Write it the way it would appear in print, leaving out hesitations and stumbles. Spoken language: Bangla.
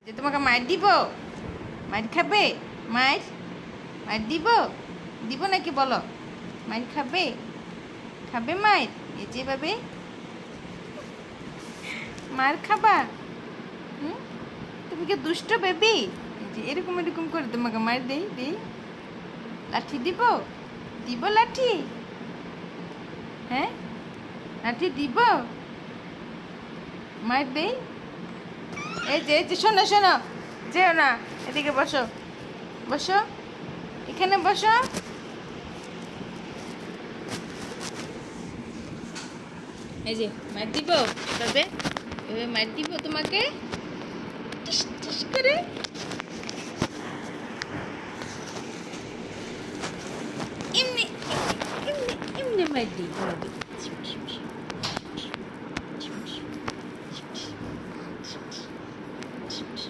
যে তোমাকে মার দিব, মার খাবে, মার মার দিব, দিব নাকি বলো? মার খাবে, খাবে মার? এই যেভাবে মার খাবা? হুম, তুমি কি দুষ্ট বেবি? এই যে এরকম এরকম করে তোমাকে মার দেই দেই। লাঠি দিব, দিব লাঠি? হ্যাঁ, লাঠি দিব, মার দেই। এই যে শোনো শোনো, যেও না, এদিকে বসো, বসো, এখানে বসো। এই যে মার দিব, তবে এভাবে মার দিব তোমাকে, টিস টিস করে। এমনি এমনি এমনি মার দিই তোমাকে।